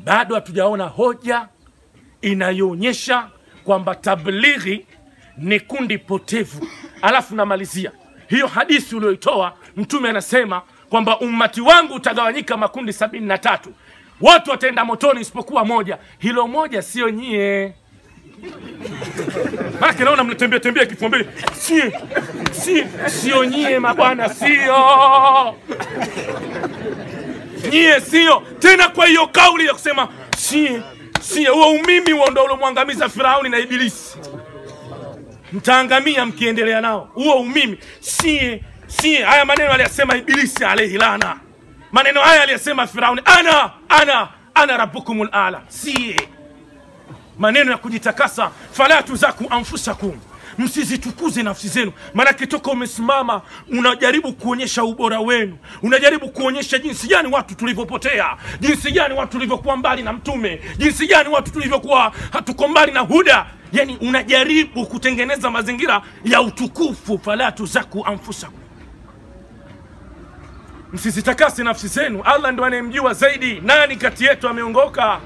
bado hatujaona hoja inayoonyesha kwamba tablighi ni kundi potevu. Alafu namalizia hiyo hadithi ulioitoa, Mtume anasema kwamba ummati wangu utagawanyika makundi 73, watu wataenda motoni isipokuwa moja. Hilo moja sio nyie. Maki naona mnatembea tembea kifumbili. Sio nyie mabwana, sio nyie, sio tena. Kwa hiyo kauli ya kusema sio, huo umimi huo ndio ulomwangamiza Firauni na Ibilisi. Mtaangamia mkiendelea nao huo umimi. Haya maneno aliyasema Ibilisi alayhi laana, maneno haya aliyasema Firauni, ana rabbukumul aala. Maneno ya kujitakasa, fala tuzaku anfusakum, msizitukuze nafsi zenu. Maana kitoka umesimama unajaribu kuonyesha ubora wenu, unajaribu kuonyesha jinsi gani watu tulivyopotea, jinsi gani watu tulivyokuwa mbali na Mtume, jinsi gani watu tulivyokuwa hatuko mbali na huda. Yani unajaribu kutengeneza mazingira ya utukufu. Fala tuzaku anfusakum, msizitakase nafsi zenu. Allah ndo anayemjua zaidi nani kati yetu ameongoka.